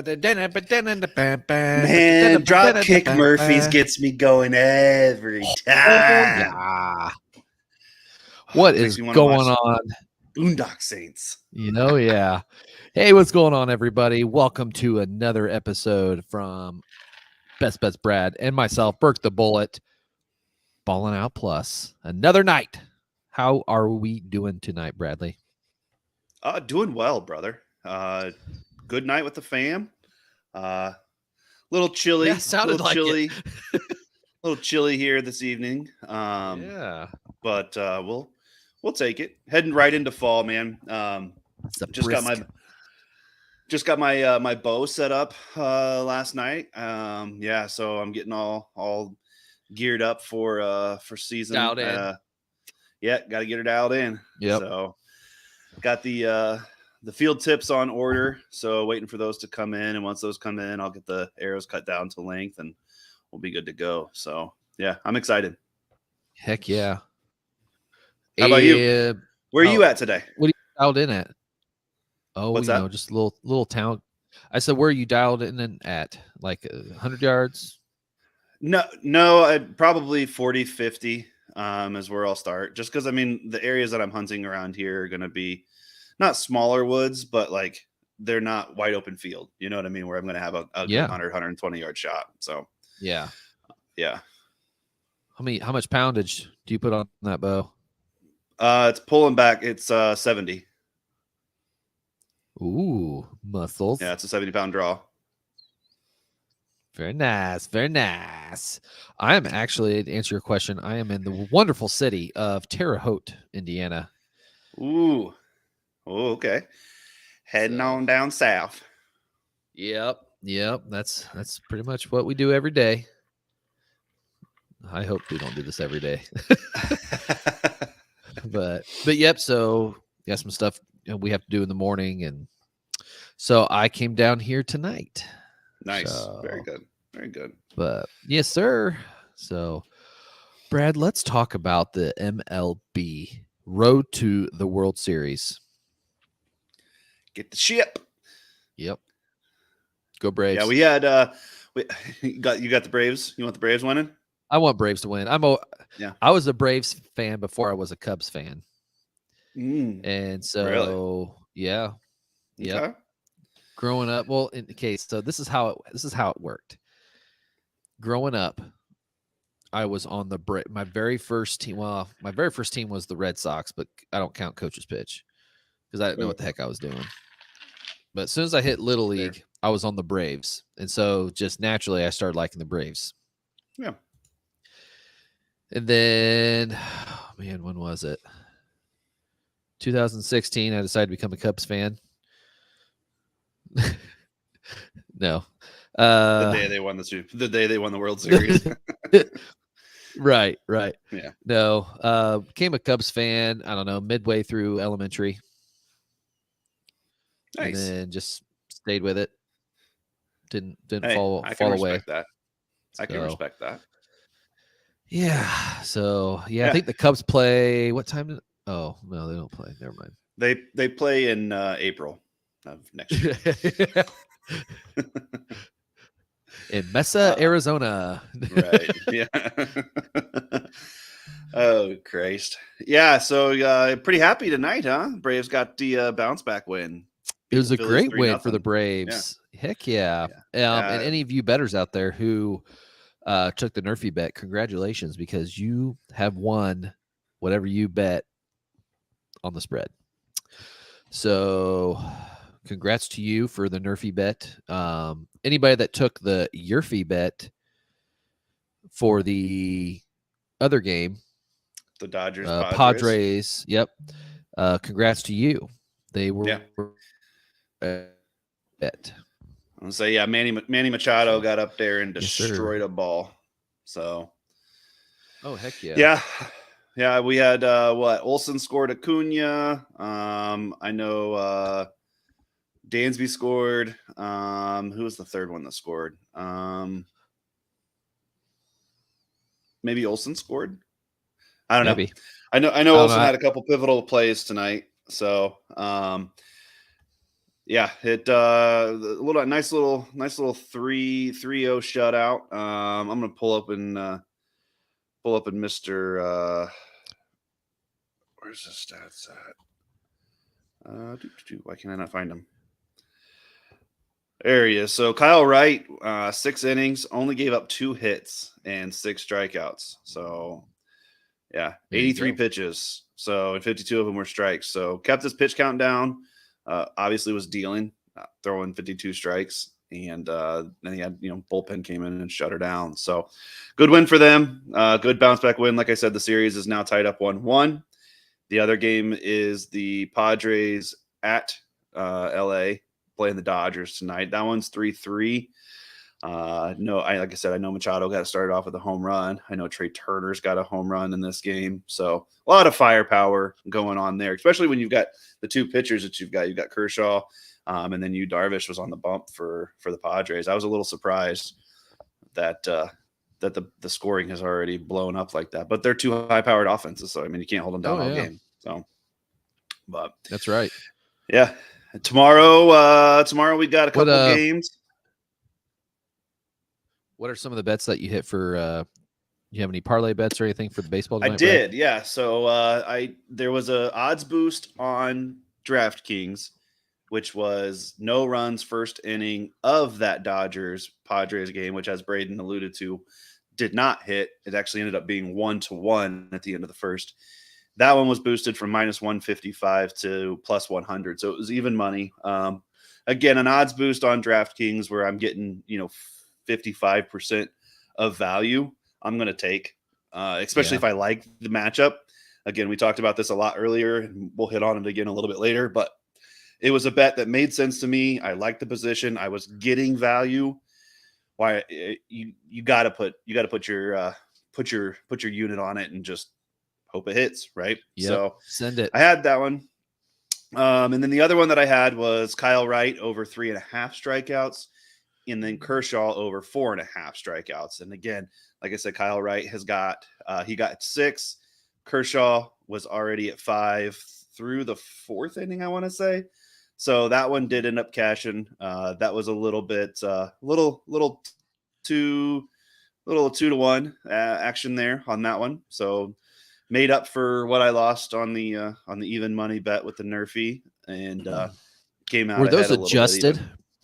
Man, Dropkick Murphys gets me going every time. Yeah. What is going on? Boondock Saints. Yeah. Hey, what's going on, everybody? Welcome to another episode from Best Bets Brad and myself, Burke the Bullet, Ballin Out Plus. Another night. How are we doing tonight, Bradley? Doing well, brother. Good night with the fam. Little chilly. Yeah, sounded like chilly. it. Little chilly here this evening. Yeah. But we'll take it. Heading right into fall, man. Just got my bow set up last night. So I'm getting all geared up for season. Dialed in. Got to get it dialed in. Yep. So got the field tips on order. So waiting for those to come in, and once those come in, I'll get the arrows cut down to length, and we'll be good to go. So yeah, I'm excited. Heck yeah. How about you? Where are you at today? What are you dialed in at? Oh, what's that? Just a little town. I said, where are you dialed in at? Like 100 yards? No, probably 40, 50 is where I'll start. Just because, the areas that I'm hunting around here are going to be not smaller woods, but like they're not wide open field. You know what I mean? Where I'm going to have a 100, 120 yard shot. So yeah. How much poundage do you put on that bow? It's pulling back. It's 70. Ooh, muscles. Yeah, it's a 70-pound draw. Very nice. Very nice. I am actually, to answer your question, I am in the wonderful city of Terre Haute, Indiana. Ooh. Oh, okay. Heading on down south. Yep. That's pretty much what we do every day. I hope we don't do this every day. but yep, so got some stuff we have to do in the morning, and so I came down here tonight. Nice. So, very good. But yes, sir. So Brad, let's talk about the MLB road to the World Series. Get the ship. Yep. Go Braves. Yeah, we had you got the Braves. You want the Braves winning? I want Braves to win. I was a Braves fan before I was a Cubs fan. And so really? Yeah. Yep. Okay. Growing up, well, in the case, so this is how it worked. Growing up, I was on my very first team. Well, my very first team was the Red Sox, but I don't count coach's pitch because I didn't know what the heck I was doing. But as soon as I hit Little League, I was on the Braves. And so just naturally, I started liking the Braves. Yeah. And then, when was it? 2016, I decided to become a Cubs fan. No. The day they won the World Series. Right. Yeah. No. Became a Cubs fan, I don't know, midway through elementary. Nice. And then just stayed with it. Didn't fall away. I can respect that. Yeah. So I think the Cubs play. What time? Oh no, they don't play. Never mind. They play in April of next year. In Mesa, Arizona. Right. Yeah. Oh Christ. Yeah. So pretty happy tonight, huh? Braves got the bounce back win. It was a great win for the Braves. Yeah. Heck yeah. And any of you bettors out there who took the Nerfy bet, congratulations, because you have won whatever you bet on the spread. So congrats to you for the Nerfy bet. Anybody that took the Yerfy bet for the other game, the Dodgers Padres. Yep. Congrats to you. They were bet. I'm gonna say, Manny Machado got up there and destroyed a ball. So, oh heck yeah, yeah. We had Olsen scored Acuna. I know Dansby scored. Who was the third one that scored? Maybe Olsen scored. I don't know. I know Olsen had a couple pivotal plays tonight. So, yeah, it a little nice little 3-0 shutout. I'm gonna pull up in Mr. Where's the stats at? Why can I not find him? There he is. So Kyle Wright, 6 innings, only gave up 2 hits and 6 strikeouts. So yeah, There you 83 go. pitches. So and 52 of them were strikes. So kept his pitch count down. Obviously was dealing, throwing 52 strikes, and then he had bullpen came in and shut her down. So good win for them. Good bounce back win. Like I said, the series is now tied up 1-1. The other game is the Padres at LA playing the Dodgers tonight. That one's 3-3. No, like I said, I know Machado got started off with a home run. I know Trey Turner's got a home run in this game. So a lot of firepower going on there, especially when you've got the 2 pitchers that you've got. You've got Kershaw, and then Darvish was on the bump for the Padres. I was a little surprised that that the scoring has already blown up like that. But they're 2 high-powered offenses, so I mean you can't hold them down all game. So, but That's right. yeah, tomorrow we got a couple games. What are some of the bets that you hit for? You have any parlay bets or anything for the baseball tonight? I did, Brad? Yeah. So there was a odds boost on DraftKings, which was no runs first inning of that Dodgers Padres game, which, as Braden alluded to, did not hit. It actually ended up being 1-1 at the end of the first. That one was boosted from -155 to +100, so it was even money. Again, an odds boost on DraftKings where I'm getting 55% of value. I'm going to take, especially if I like the matchup. Again, we talked about this a lot earlier, and we'll hit on it again a little bit later, but it was a bet that made sense to me. I liked the position. I was getting value. Why you got to put your unit on it and just hope it hits, right? Yep. So send it. I had that one. And then the other one that I had was Kyle Wright over 3.5 strikeouts, and then Kershaw over 4.5 strikeouts. And again, like I said, Kyle Wright has got he got 6. Kershaw was already at 5 through the 4th inning, I want to say. So that one did end up cashing. That was a little bit little 2-1 action there on that one. So made up for what I lost on the even money bet with the Nerfy, and came out. Were those ahead adjusted?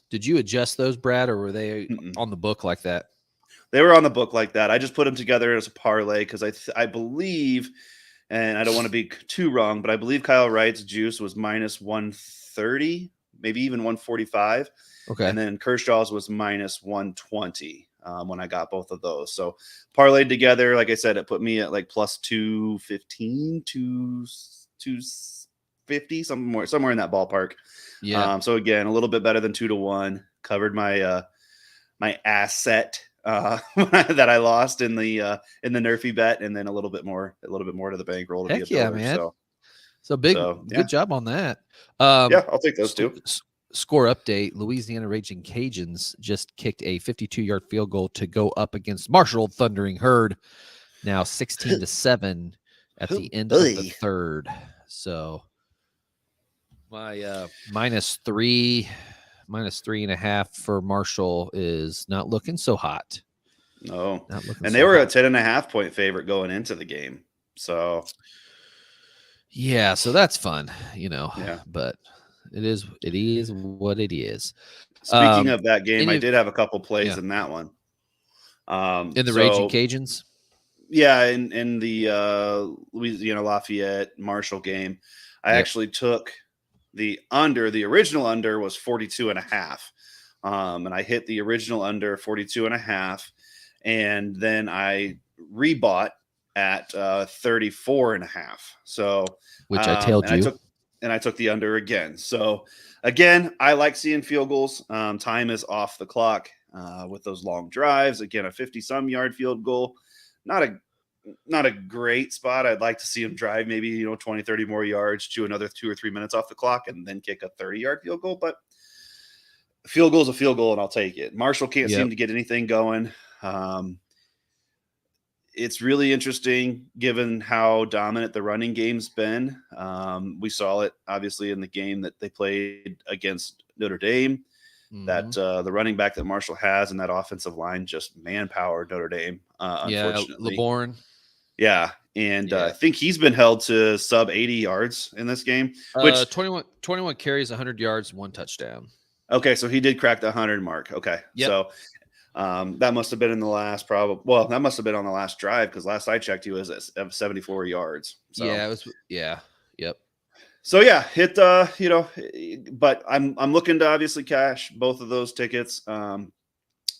Did you adjust those, Brad, or were they on the book like that? They were on the book like that. I just put them together as a parlay because I believe, and I don't want to be too wrong, but I believe Kyle Wright's juice was -130, maybe even 145. Okay. And then Kershaw's was -120 when I got both of those. So parlayed together, like I said, it put me at like +215 to 250, somewhere in that ballpark. Yeah. So again, a little bit better than 2-1. Covered my my asset that I lost in the Nerfy bet, and then a little bit more to the bankroll to Heck be a builder. man. So good job on that. Yeah, I'll take those two. Score update: Louisiana Raging Cajuns just kicked a 52-yard field goal to go up against Marshall Thundering Herd. Now 16-7 at the end of the third. So my -3.5 for Marshall is not looking so hot. No, and they were a 10.5 point favorite going into the game. So yeah, so that's fun, Yeah, but it is what it is. Speaking of that game, I did have a couple plays in that one. In the Raging Cajuns? Yeah, in the Louisiana Lafayette Marshall game, I actually took the under. The original under was 42.5. And I hit the original under 42.5, and then I rebought at 34.5. So which I tailed you. I took the under again. So again, I like seeing field goals. Time is off the clock with those long drives. Again, a 50-some yard field goal, not a great spot. I'd like to see him drive maybe 20, 30 more yards, chew another 2 or 3 minutes off the clock, and then kick a 30-yard field goal. But a field goal is a field goal, and I'll take it. Marshall can't seem to get anything going. It's really interesting given how dominant the running game's been. We saw it obviously in the game that they played against Notre Dame. That Mhm. the running back that Marshall has and that offensive line just manpowered Notre Dame, Yeah, unfortunately. LeBourne. Yeah, and I Yeah. think he's been held to sub 80 yards in this game. Which 21 carries, 100 yards, 1 touchdown. okay, so he did crack the 100 mark. Okay, Yep. so that must have been in the last that must have been on the last drive because last I checked he was at 74 yards. So Yeah, it was. Yeah. Yep. so yeah, hit but I'm looking to obviously cash both of those tickets.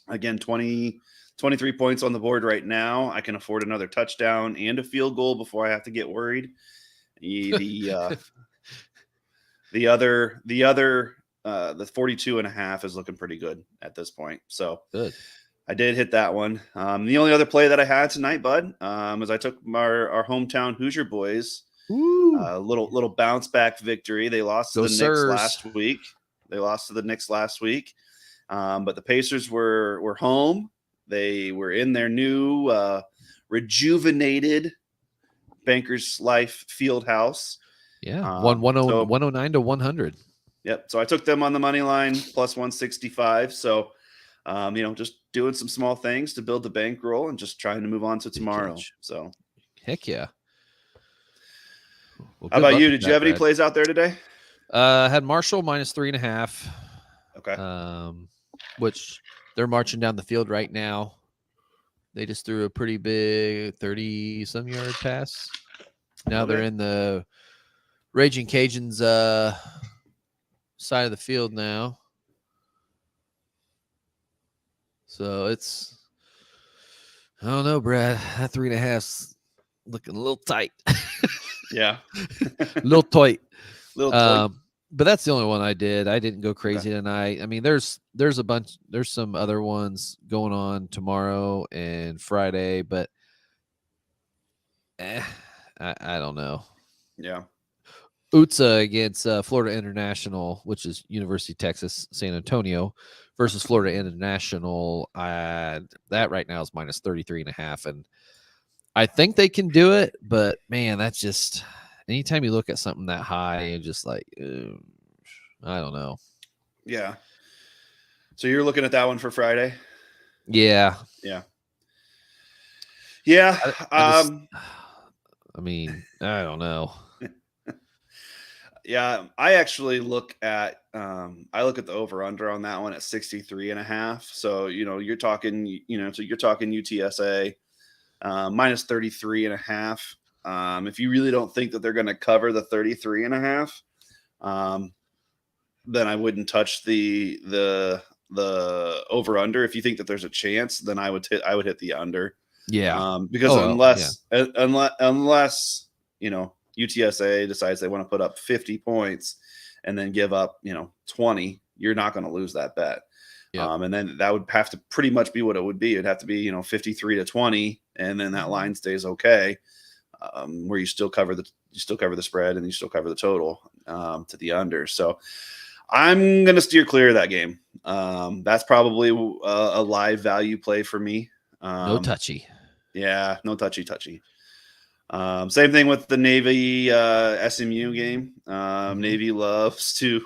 Again, 23 points on the board right now. I can afford another touchdown and a field goal before I have to get worried. The 42 and a half is looking pretty good at this point. So Good. I did hit that one. The only other play that I had tonight, bud, is I took our hometown Hoosier boys, Woo! little bounce back victory. They lost to Go the Knicks Sirs. last week. But the Pacers were home. They were in their new rejuvenated Bankers Life Field House. Yeah. So 109 to 100. yep. So I took them on the money line plus 165. So just doing some small things to build the bankroll and just trying to move on to Good tomorrow. catch. So Heck yeah. Well, how good about luck you? with Did you that, have any Brad. plays out there today? Had Marshall minus 3.5. Okay. Which they're marching down the field right now. They just threw a pretty big 30-some yard pass. Now they're Okay. in the Raging Cajuns side of the field now. So it's, I don't know, Brad. That 3.5's looking a little tight. Yeah. A little tight. Little toy. But that's the only one I did. I didn't go crazy Okay. tonight. I mean, there's a bunch. There's some other ones going on tomorrow and Friday, but I don't know. Yeah. UTSA against Florida International, which is University of Texas San Antonio, versus Florida International. That right now is minus 33.5, and I think they can do it. But man, that's just anytime you look at something that high and just like. I don't know. Yeah. So you're looking at that one for Friday? Yeah. Yeah. Yeah. I mean, I don't know. Yeah, I actually look at the over under on that one at 63 and a half. So, you're talking, UTSA minus 33 and a half. If you really don't think that they're going to cover the 33 and a half, then I wouldn't touch the over under. If you think that there's a chance, then I would hit the under. Yeah. Because Yeah. unless UTSA decides they want to put up 50 points and then give up 20, you're not going to lose that bet. Yep. And then that would have to pretty much be what it would be. It'd have to be 53 to 20, and then that line stays okay, where you still cover the spread and you still cover the total to the under. So I'm going to steer clear of that game. That's probably a live value play for me. No touchy. Yeah, no touchy. Same thing with the Navy SMU game. Navy loves to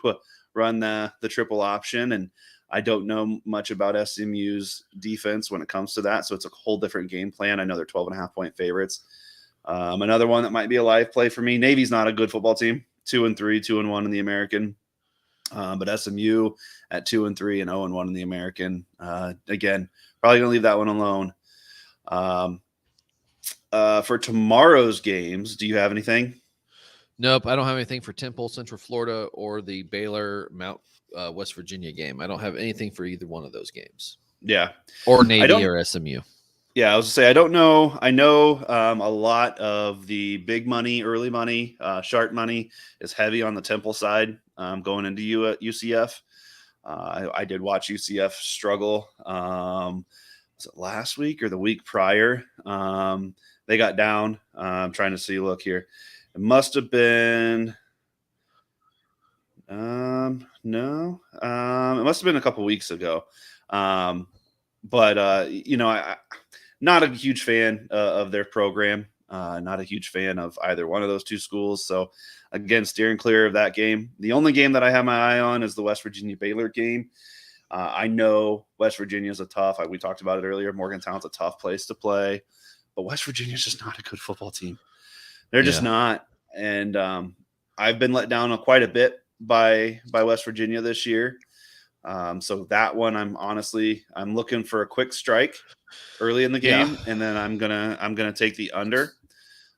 run the triple option, and I don't know much about SMU's defense when it comes to that, so it's a whole different game plan. I know they're 12.5 point favorites. Another one that might be a live play for me. Navy's not a good football team. 2-3, 2-1 in the American. But SMU at 2-3 and 0-1 in the American. Again, probably gonna leave that one alone. For tomorrow's games, do you have anything? Nope, I don't have anything for Temple, Central Florida, or the Baylor Mount West Virginia game. I don't have anything for either one of those games. Yeah, or Navy or SMU. Yeah, I was to say I don't know. I know a lot of the big money, early money, sharp money is heavy on the Temple side going into UCF. I did watch UCF struggle. Was it last week or the week prior? They got down. I'm trying to see. Look here. It must have been. No. It must have been a couple weeks ago. But I not a huge fan of their program. Not a huge fan of either one of those two schools. So, again, steering clear of that game. The only game that I have my eye on is the West Virginia Baylor game. I know West Virginia is we talked about it earlier. Morgantown's a tough place to play, but West Virginia is just not a good football team. They're just not. And I've been let down quite a bit by West Virginia this year. So that one, I'm looking for a quick strike early in the game, and then I'm gonna take the under.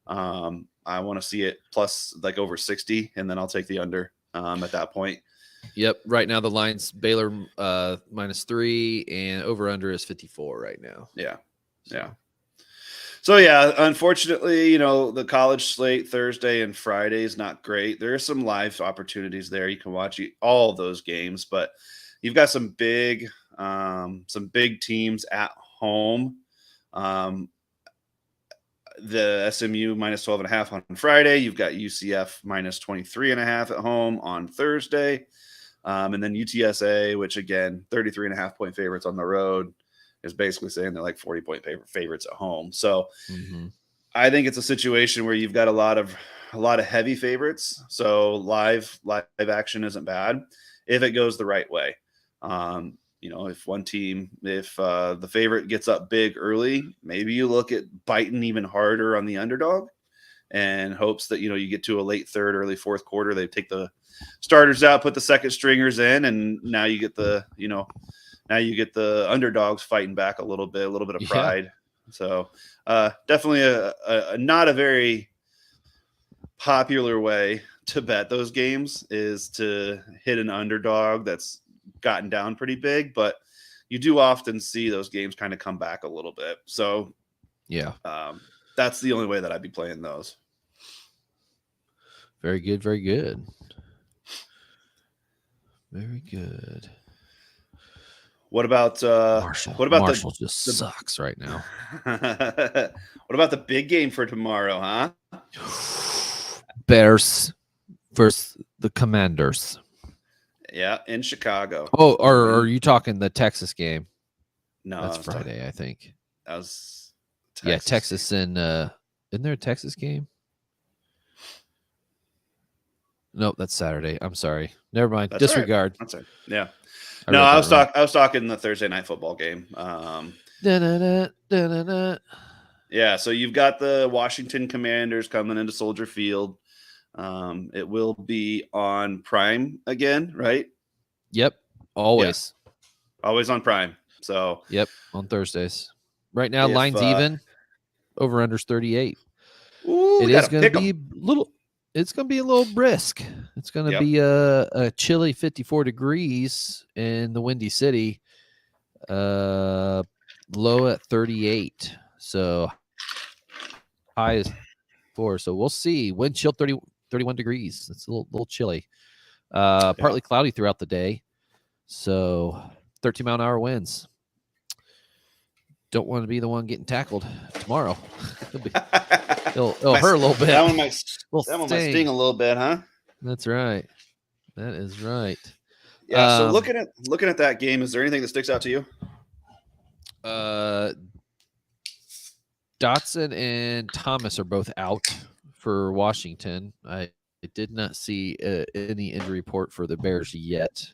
I want to see it plus like over 60, and then I'll take the under at that point. Yep. Right now the line's Baylor -3 and over under is 54 right now. Yeah. Yeah. So yeah, unfortunately, the college slate Thursday and Friday is not great. There are some live opportunities there. You can watch all of those games, but you've got some big teams at home. The SMU -12.5 on Friday. You've got UCF -23.5 at home on Thursday. And then UTSA, which again, 33.5 point favorites on the road, is basically saying they're like 40-point favorites at home. So I think it's a situation where you've got a lot of heavy favorites. So live action isn't bad if it goes the right way. If the favorite gets up big early, maybe you look at biting even harder on the underdog and hopes that, you get to a late third, early fourth quarter. They take the starters out, put the second stringers in, and now you get the underdogs fighting back a little bit of pride. So definitely a not a very popular way to bet those games is to hit an underdog that's gotten down pretty big, but you do often see those games kind of come back a little bit. So that's the only way that I'd be playing those. Very good. Very good. Very good. What about Marshall? What about Marshall just sucks right now. What about the big game for tomorrow, huh? Bears versus the Commanders. Yeah, in Chicago. Oh, or are you talking the Texas game? No, that's Friday, I think. That was Texas. Yeah, Texas and isn't there a Texas game? Nope, that's Saturday. I'm sorry. Never mind. That's Disregard. Right. That's right. Yeah. I was talking the Thursday night football game. Yeah, so you've got the Washington Commanders coming into Soldier Field. It will be on Prime again, right? Yep. Always. Yeah. Always on Prime. So yep, on Thursdays. Right now, line's even. Over unders 38. Ooh, it is going to be It's going to be a little brisk. It's going to be a chilly 54 degrees in the Windy City. Low at 38. So high is 4. So we'll see. Wind chill 31 degrees. It's a little chilly. Partly cloudy throughout the day. So 13-mile-an-hour winds. Don't want to be the one getting tackled tomorrow. It'll hurt a little bit. That one might sting a little bit, huh? That's right. That is right. Yeah. So looking at that game, is there anything that sticks out to you? Dotson and Thomas are both out for Washington. I did not see any injury report for the Bears yet.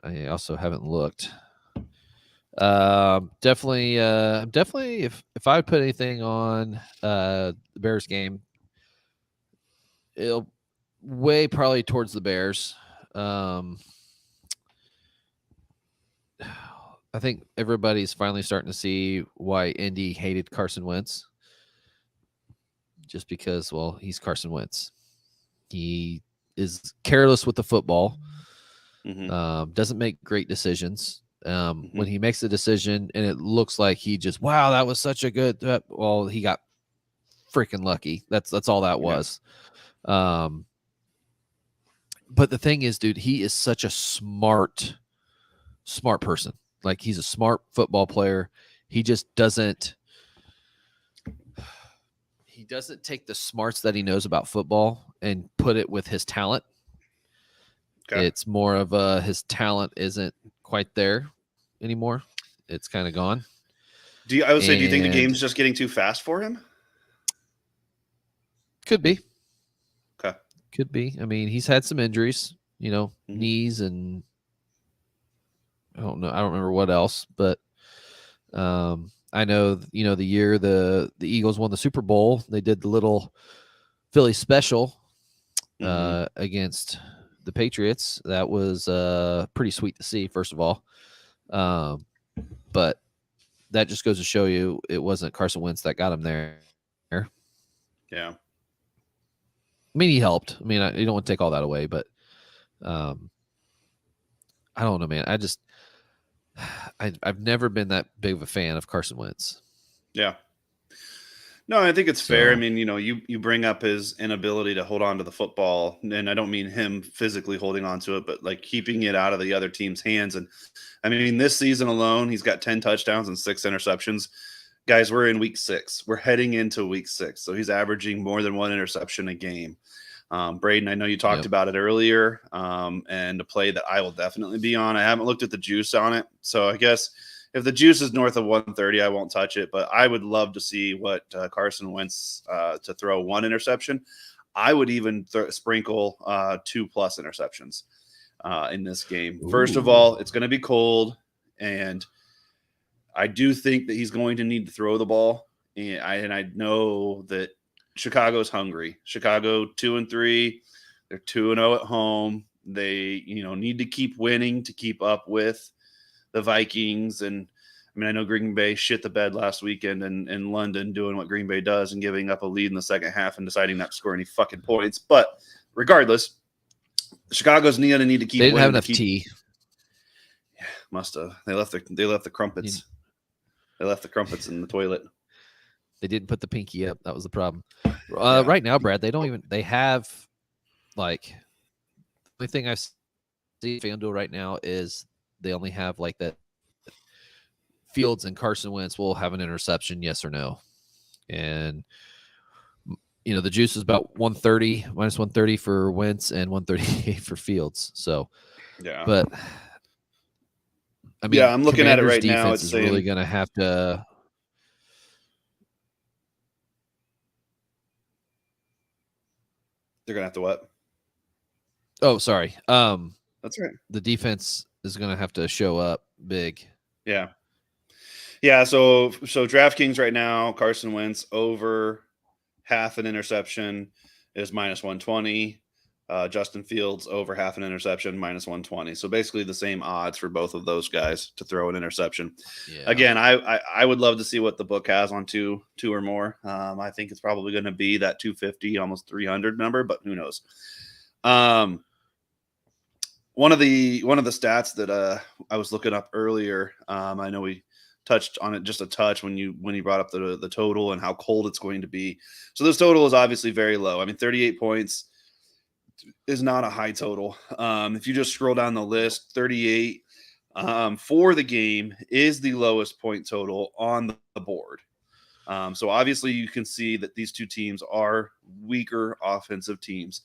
I also haven't looked. Definitely if I would put anything on the Bears game, it'll weigh probably towards the Bears. I think everybody's finally starting to see why Indy hated Carson Wentz. Just because, well, he's Carson Wentz. He is careless with the football. Doesn't make great decisions. When he makes a decision and it looks like he just, wow, that was such a good, well, he got freaking lucky. That's all that was. But the thing is, dude, he is such a smart person. Like, he's a smart football player. He just doesn't take the smarts that he knows about football and put it with his talent. Okay. It's more of his talent isn't quite there anymore. It's kind of gone. Do you think the game's just getting too fast for him? Could be. Okay. Could be. I mean, he's had some injuries, Mm-hmm. knees and I don't know. I don't remember what else, but I know, the year the Eagles won the Super Bowl, they did the little Philly special Mm-hmm. against the Patriots. That was pretty sweet to see, first of all. But that just goes to show you it wasn't Carson Wentz that got him there. Yeah. I mean, he helped. I mean, you don't want to take all that away, but I don't know, man. I've never been that big of a fan of Carson Wentz. Yeah. No, I think it's fair. I So, mean, you bring up his inability to hold on to the football, and I don't mean him physically holding on to it, but like keeping it out of the other team's hands. And I mean, this season alone, he's got 10 touchdowns and 6 interceptions. Guys, we're in week 6. We're heading into week 6. So he's averaging more than 1 interception a game. Braden, I know you talked yep. about it earlier, and a play that I will definitely be on. I haven't looked at the juice on it. So I guess if the juice is north of 130, I won't touch it. But I would love to see what Carson Wentz to throw 1 interception. I would even sprinkle 2+ interceptions in this game. Ooh. First of all, it's going to be cold, and I do think that he's going to need to throw the ball. And I know that Chicago's hungry. Chicago 2-3. They're 2-0 at home. They, need to keep winning to keep up with the Vikings. And I mean, I know Green Bay shit the bed last weekend in London doing what Green Bay does and giving up a lead in the second half and deciding not to score any fucking points. But regardless, Chicago's going to need to keep They didn't winning. have enough tea. Yeah, must have. They left the crumpets. They left the crumpets in the toilet. They didn't put the pinky up. That was the problem. Right now, Brad, they have like, the only thing I see FanDuel right now is they only have like that Fields and Carson Wentz will have an interception, yes or no. And, the juice is about 130, minus 130 for Wentz and 138 for Fields. So, yeah. But, I mean, I'm looking at it right now. It's really going to have to. They're going to have to what? Oh, sorry. That's right. The defense is going to have to show up big. Yeah. Yeah. So DraftKings right now, Carson Wentz over half an interception is minus 120. Justin Fields over half an interception, minus 120. So basically the same odds for both of those guys to throw an interception. Yeah. Again, I would love to see what the book has on two or more. I think it's probably going to be that 250, almost 300 number, but who knows? One of the stats that I was looking up earlier, I know we touched on it just a touch when you brought up the total and how cold it's going to be. So this total is obviously very low. I mean, 38 points is not a high total. If you just scroll down the list, 38 for the game is the lowest point total on the board. So obviously you can see that these two teams are weaker offensive teams.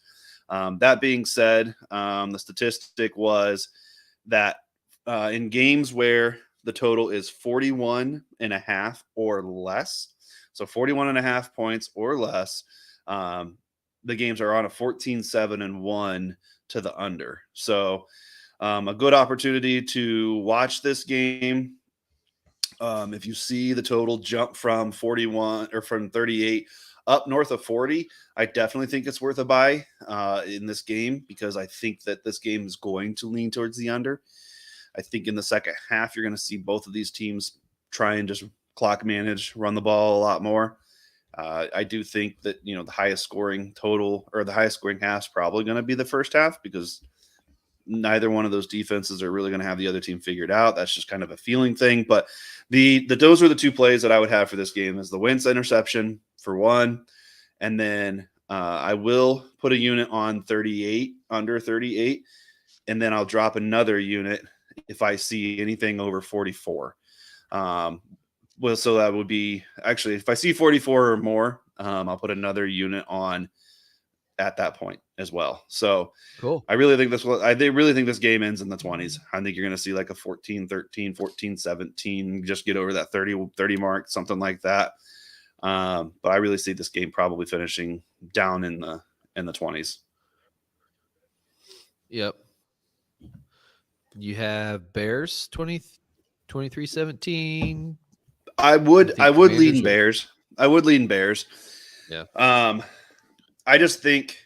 That being said, the statistic was that in games where the total is 41.5 or less, so 41.5 points or less, the games are on a 14-7-1 to the under. So a good opportunity to watch this game. If you see the total jump from 41 or from 38 up north of 40, I definitely think it's worth a buy in this game, because I think that this game is going to lean towards the under. I think in the second half, you're going to see both of these teams try and just clock manage, run the ball a lot more. I do think that, the highest scoring total or the highest scoring half is probably going to be the first half, because neither one of those defenses are really going to have the other team figured out. That's just kind of a feeling thing. But those are the two plays that I would have for this game: is the Wentz interception for one, and then I will put a unit on 38, under 38, and then I'll drop another unit if I see anything over 44. Well, so that would be actually, if I see 44 or more, I'll put another unit on at that point as well. So cool. I really think this game ends in the 20s. I think you're going to see like a 14-13, 14-17, just get over that 30 mark, something like that. But I really see this game probably finishing down in the 20s. Yep. You have Bears 23-17. I You would think lean Commanders? Bears. I would lean Bears. Yeah. I just think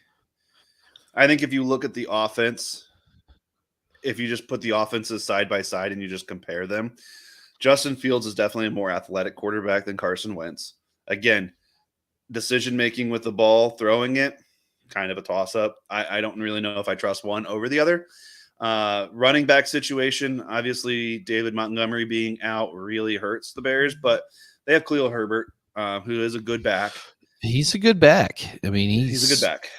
if you look at the offense, if you just put the offenses side by side and you just compare them, Justin Fields is definitely a more athletic quarterback than Carson Wentz. Again, decision making with the ball, throwing it, kind of a toss up. I don't really know if I trust one over the other. Running back situation, obviously David Montgomery being out really hurts the Bears, but they have Khalil Herbert, who is a good back. He's a good back. I mean, He's a good back.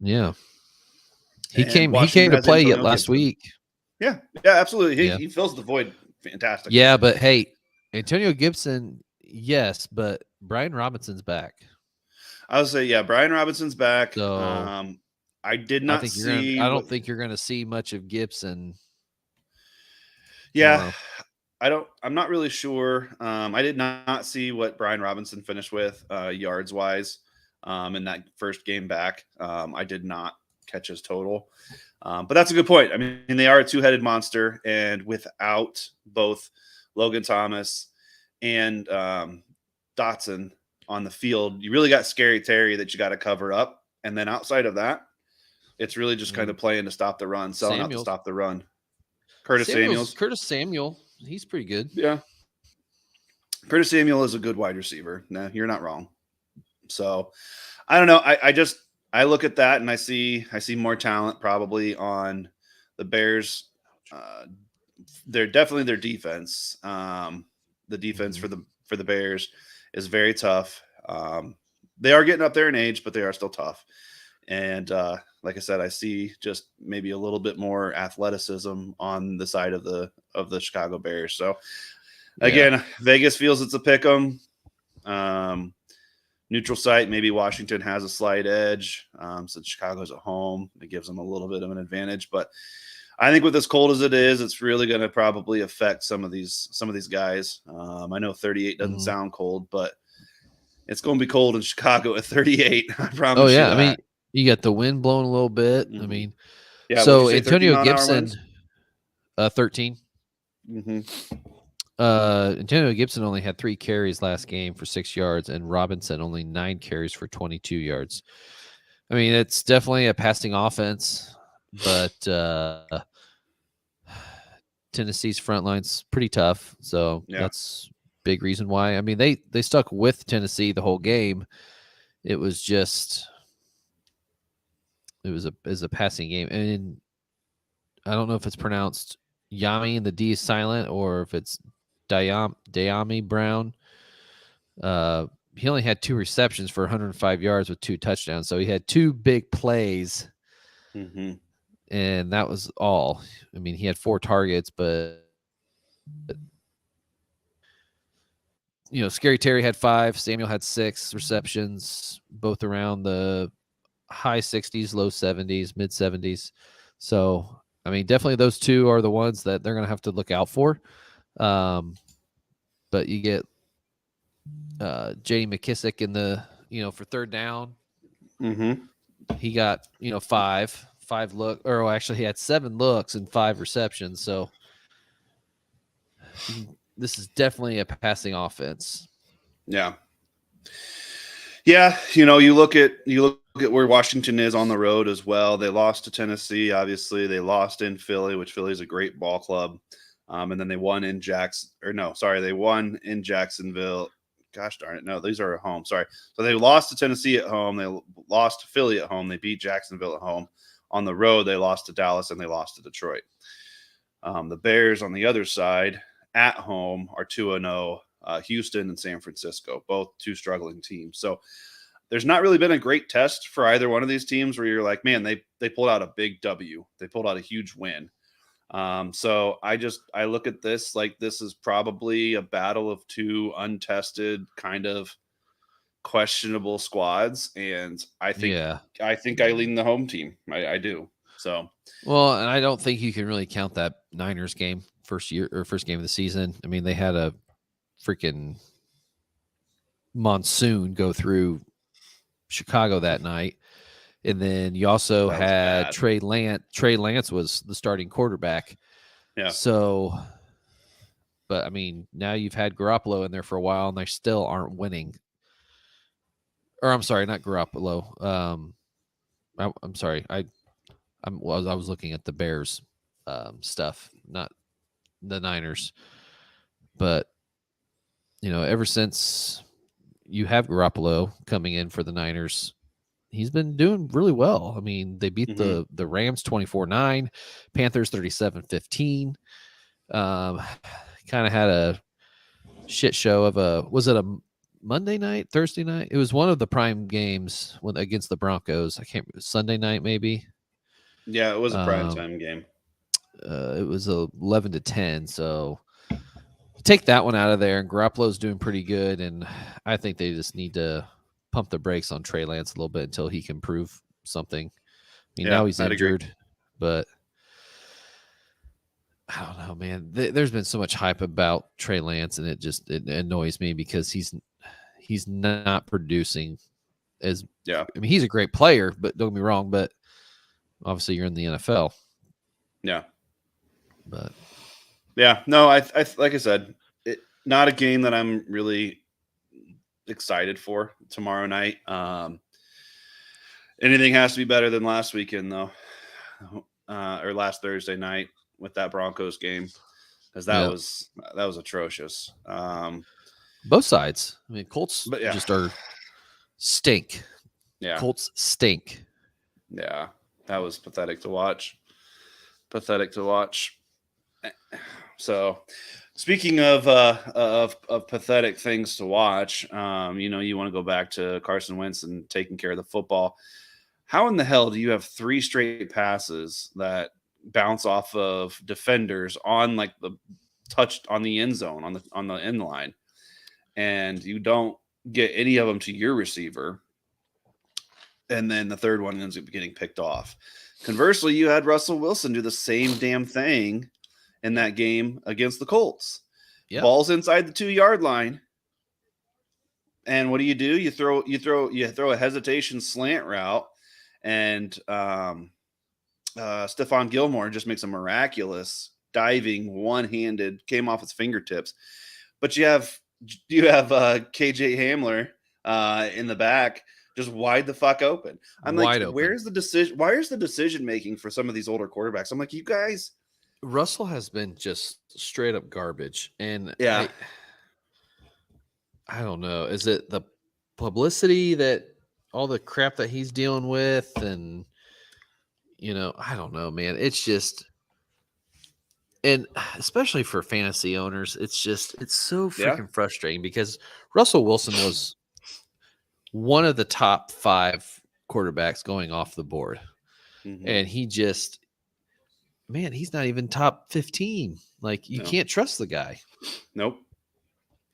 Yeah. He And came Washington to has play Antonio last Gibson. week. Yeah, absolutely. Yeah. He fills the void fantastically. Yeah, but hey, Antonio Gibson, yes, but Brian Robinson's back. I would say, yeah, Brian Robinson's back. So I did not see. I don't think you're gonna see much of Gibson. Yeah, tomorrow. I'm not really sure. I did not see what Brian Robinson finished with yards wise in that first game back. I did not catch his total. But that's a good point. I mean, they are a two-headed monster, and without both Logan Thomas and Dotson on the field, you really got Scary Terry that you got to cover up. And then outside of that, it's really just kind of playing to stop the run, selling out to stop the run. Curtis Samuel, he's pretty good. Yeah. Curtis Samuel is a good wide receiver. No, you're not wrong. So I don't know. I look at that and I see more talent probably on the Bears. They're definitely their defense. The defense for the Bears is very tough. They are getting up there in age, but they are still tough. And like I said, I see just maybe a little bit more athleticism on the side of the Chicago Bears. So again, Vegas feels it's a pick 'em. Neutral site, maybe Washington has a slight edge. Since Chicago's at home, it gives them a little bit of an advantage. But I think with as cold as it is, it's really going to probably affect some of these guys. I know 38 doesn't sound cold, but it's going to be cold in Chicago at 38. I promise you that. I mean, you got the wind blowing a little bit. I mean, yeah. So Antonio Gibson, 13. Antonio Gibson only had 3 carries last game for 6 yards, and Robinson only 9 carries for 22 yards. I mean, it's definitely a passing offense, but Tennessee's front line's pretty tough, so that's big reason why. I mean, they stuck with Tennessee the whole game. It was just it was a passing game, and I don't know if it's pronounced Yami and the D is silent, or if it's Dayami Brown. He only had 2 receptions for 105 yards with 2 touchdowns, so he had 2 big plays, and that was all. I mean, he had 4 targets, but Scary Terry had 5. Samuel had 6 receptions, both around the high 60s, low 70s, mid 70s. So, I mean, definitely those 2 are the ones that they're going to have to look out for. But you get J.D. McKissick in the, for third down. He got, 5 look, or actually he had 7 looks and 5 receptions. So this is definitely a passing offense. Yeah. Yeah. You look at where Washington is on the road as well. They lost to Tennessee. Obviously they lost in Philly, which Philly is a great ball club. And then they won in they won in Jacksonville. Gosh darn it. No, these are at home. Sorry. So they lost to Tennessee at home. They lost to Philly at home. They beat Jacksonville at home. On the road, they lost to Dallas and they lost to Detroit. The Bears on the other side at home are 2-0. Houston and San Francisco, both 2 struggling teams. So there's not really been a great test for either one of these teams where you're like, man, they pulled out a big W. They pulled out a huge win. So I look at this like this is probably a battle of 2 untested kind of questionable squads, and I think I lean the home team. I do. So well, and I don't think you can really count that Niners game first game of the season. I mean, they had a freaking monsoon go through Chicago that night. And then you also That was had bad. Trey Lance. Trey Lance was the starting quarterback. Yeah. So, but I mean, now you've had Garoppolo in there for a while, and they still aren't winning. Or I'm sorry, not Garoppolo. I'm sorry. I was looking at the Bears stuff, not the Niners. But ever since you have Garoppolo coming in for the Niners, he's been doing really well. I mean, they beat Mm-hmm. the Rams 24-9, Panthers 37-15. Kind of had a shit show of was it a Monday night, Thursday night? It was one of the prime games against the Broncos. I can't Sunday night maybe. Yeah, it was a prime time game. It was 11-10. So take that one out of there, and Garoppolo's doing pretty good. And I think they just need to pump the brakes on Trey Lance a little bit until he can prove something. I mean, now he's I'd injured, agree. but I don't know, man. There's been so much hype about Trey Lance, and it annoys me because he's not producing as. Yeah. I mean, he's a great player, but don't get me wrong. But obviously, you're in the NFL. Yeah. But yeah, no, I like I said, not a game that I'm really excited for tomorrow night. Anything has to be better than last weekend, though, or last Thursday night with that Broncos game, because that was atrocious. Both sides. I mean, Colts But yeah, just are stink. yeah, Colts stink. yeah, that was pathetic to watch. Pathetic to watch. So, speaking of pathetic things to watch, you want to go back to Carson Wentz and taking care of the football. How in the hell do you have 3 straight passes that bounce off of defenders on like the touch on the end zone on the end line, and you don't get any of them to your receiver, and then the third one ends up getting picked off? Conversely, you had Russell Wilson do the same damn thing in that game against the Colts. Yep. Ball's inside the 2-yard line, and what do? You throw a hesitation slant route, and Stephon Gilmore just makes a miraculous diving one-handed, came off his fingertips. But you have KJ Hamler in the back, just wide the fuck open. I'm wide like, open. Where's the decision? Where's the decision making for some of these older quarterbacks? I'm like, you guys. Russell has been just straight up garbage, and yeah, I don't know. Is it the publicity that all the crap that he's dealing with, and I don't know, man. It's just, and especially for fantasy owners, it's so freaking frustrating because Russell Wilson was one of the top 5 quarterbacks going off the board. Mm-hmm. And he just, man, he's not even top 15. Like, you can't trust the guy. Nope.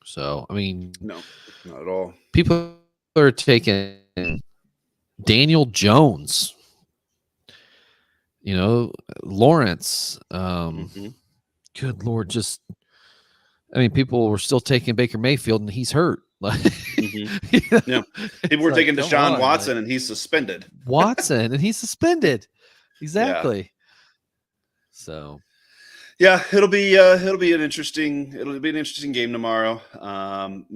So, I mean, no, not at all. People are taking Daniel Jones, Lawrence. Good Lord, people were still taking Baker Mayfield, and he's hurt. Mm-hmm. Yeah, people were taking Deshaun Watson, and he's suspended. Exactly. Yeah. So, yeah, it'll be an interesting game tomorrow. Like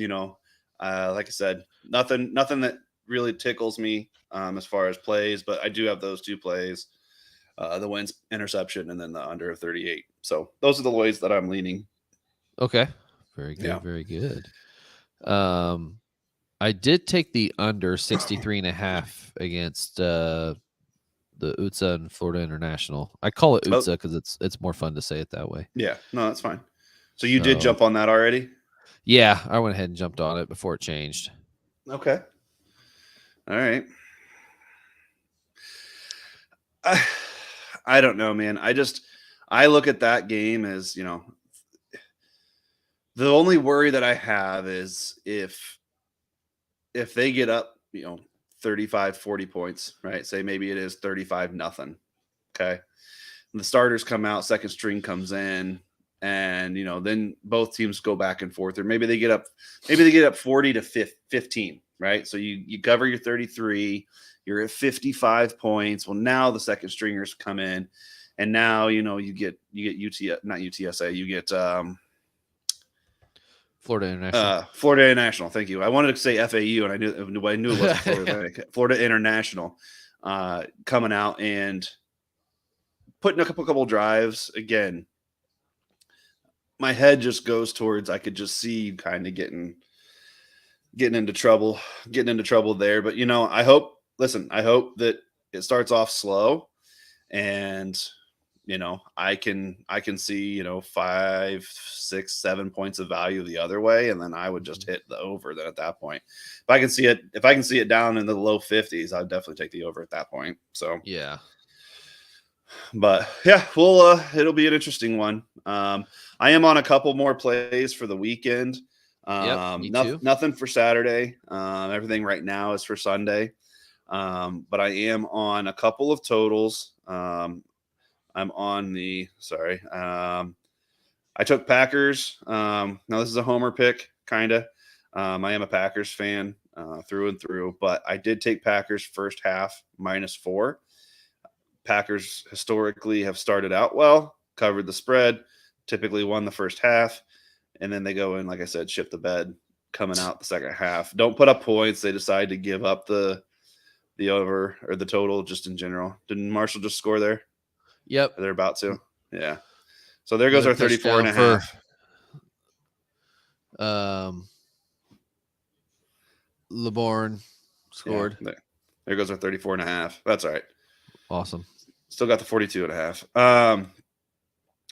I said, nothing that really tickles me as far as plays, but I do have those 2 plays. The Wentz interception and then the under of 38. So those are the ways that I'm leaning. Okay. Very good. Yeah. Very good. I did take the under 63.5 against the UTSA and Florida International. I call it UTSA because it's more fun to say it that way. Yeah. No, that's fine. So you did jump on that already? Yeah, I went ahead and jumped on it before it changed. Okay. All right. I don't know, man. I look at that game as, the only worry that I have is if they get up, 35, 40 points, right? Say maybe it is 35-0. Okay. And the starters come out, second string comes in, and then both teams go back and forth, or maybe they get up 40 to 15, right? So you cover your 33, you're at 55 points. Well, now the second stringers come in, and now you get not UTSA, you get Florida International. Florida International. Thank you. I wanted to say FAU, and I knew it wasn't Florida. Florida International coming out and putting a couple drives. Again, my head just goes towards, I could just see kind of getting into trouble there. But I hope that it starts off slow, and I can see 5, 6, 7 points of value the other way, and then I would just hit the over. Then at that point, if I can see it down in the low 50s, I'd definitely take the over at that point. So yeah. But yeah, it'll be an interesting one. I am on a couple more plays for the weekend. Me too. Nothing for Saturday. Everything right now is for Sunday. But I am on a couple of totals. I'm on I took Packers. Now this is a homer pick, kind of. I am a Packers fan through and through, but I did take Packers first half -4. Packers historically have started out well, covered the spread, typically won the first half, and then they go in, like I said, ship the bed coming out the second half. Don't put up points. They decide to give up the over or the total just in general. Didn't Marshall just score there? Yep. They're about to. Yeah. So there goes our 34 and a half. LeBourne scored. Yeah, there goes our 34 and a half. That's all right. Awesome. Still got the 42 and a half.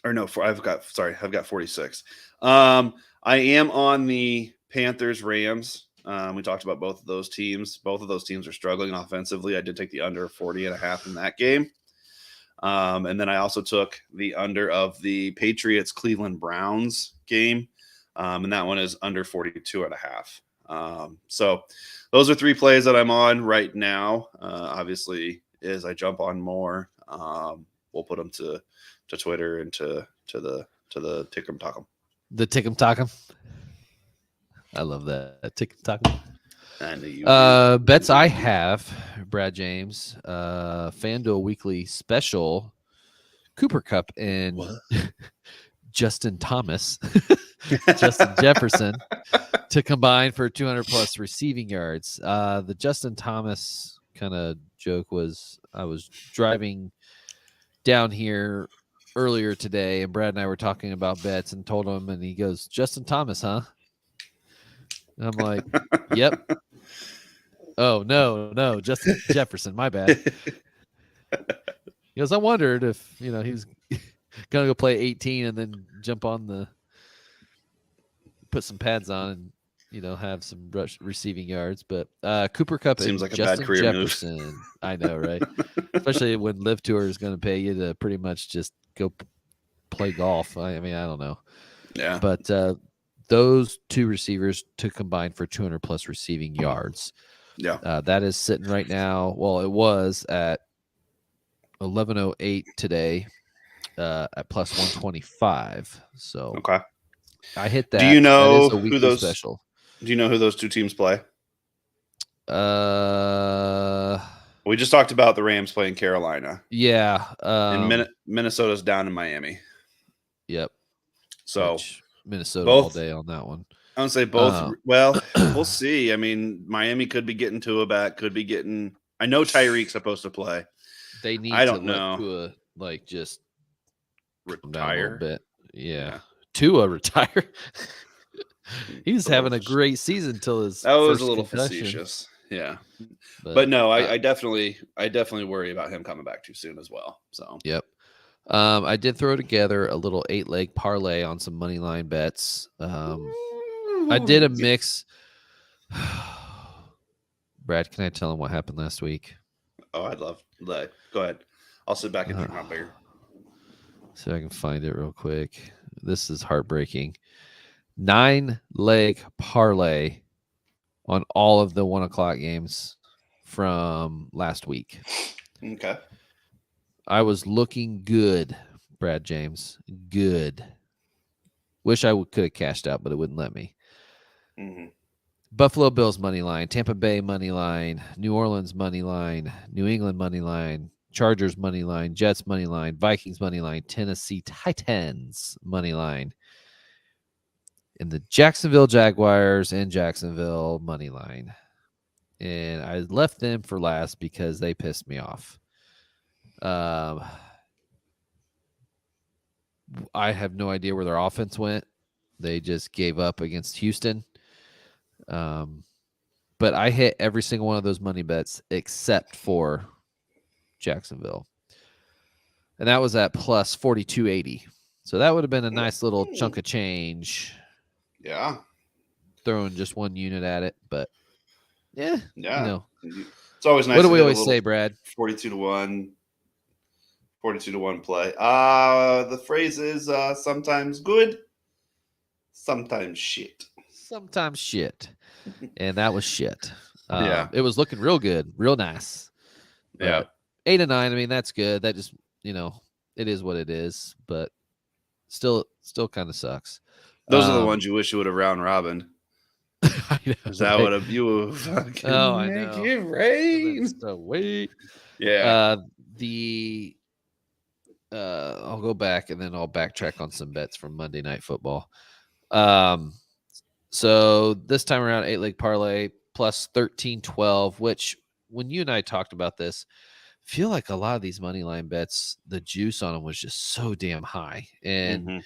Or no, I've got 46. I am on the Panthers Rams. We talked about both of those teams. Both of those teams are struggling offensively. I did take the under 40 and a half in that game. And then I also took the under of the Patriots Cleveland Browns game. And that one is under 42 and a half. So those are 3 plays that I'm on right now. Obviously, as I jump on more, we'll put them to Twitter and to the Tick'em Tock'em. The Tick'em Tock'em. I love that. Tick'em Tock'em. I knew you bets I have, Brad James, FanDuel Weekly Special, Cooper Cup and Justin Thomas, Justin Jefferson to combine for 200 plus receiving yards. The Justin Thomas kind of joke was, I was driving down here earlier today, and Brad and I were talking about bets and told him, and he goes, Justin Thomas, huh? And I'm like, yep. Oh, no, Justin Jefferson, my bad. He goes, I wondered if, he was going to go play 18 and then jump on put some pads on and, have some receiving yards. But Cooper Cup seems like Justin a bad career Jefferson. move. I know, right? Especially when Live Tour is going to pay you to pretty much just go play golf. I mean, I don't know. Yeah. But those 2 receivers to combine for 200 plus receiving yards. Yeah. That is sitting right now. Well, it was at 11:08 today at plus 125. So okay. I hit that. Do you know that is a who those special? Do you know who those 2 teams play? We just talked about the Rams playing Carolina. Yeah. And Minnesota's down in Miami. Yep. So Minnesota all day on that one. I would say both. Well, we'll see. I mean, Miami could be getting Tua back. Could be getting. I know Tyreek's supposed to play. They need. I don't to know. Tua just retire a bit. Yeah. Tua retire. He was having a great season until his. That was first a little concussion. facetious. Yeah. But no, I definitely worry about him coming back too soon as well. So. Yep. I did throw together a little 8-leg parlay on some money line bets. I did a mix. Brad, can I tell him what happened last week? Oh, I'd love that. Go ahead. I'll sit back and drink my beer. So I can find it real quick. This is heartbreaking. 9-leg parlay on all of the 1:00 games from last week. Okay. I was looking good, Brad James. Good. Wish I could have cashed out, but it wouldn't let me. Mhm. Buffalo Bills money line, Tampa Bay money line, New Orleans money line, New England money line, Chargers money line, Jets money line, Vikings money line, Tennessee Titans money line, and the Jacksonville Jaguars and Jacksonville money line. And I left them for last because they pissed me off. I have no idea where their offense went. They just gave up against Houston. But I hit every single one of those money bets except for Jacksonville. And that was at plus 4280. So that would have been a nice little chunk of change. Yeah. Throwing just one unit at it. But yeah, Yeah. It's always nice what do to we hit a always little say, Brad? 42 to 1. 42 to 1 play. The phrase is sometimes good, sometimes shit. Sometimes shit. And that was shit. Yeah. It was looking real good, real nice. But 8 and 9, I mean, that's good. That just, it is what it is. But still kind of sucks. Those are the ones you wish you would have round robin. I know, Is that right? what you fucking I make know. it rain? So wait. Yeah. I'll go back and then I'll backtrack on some bets from Monday Night Football. So this time around, 8-leg parlay plus 13-12, which when you and I talked about this, feel like a lot of these money line bets, the juice on them was just so damn high. And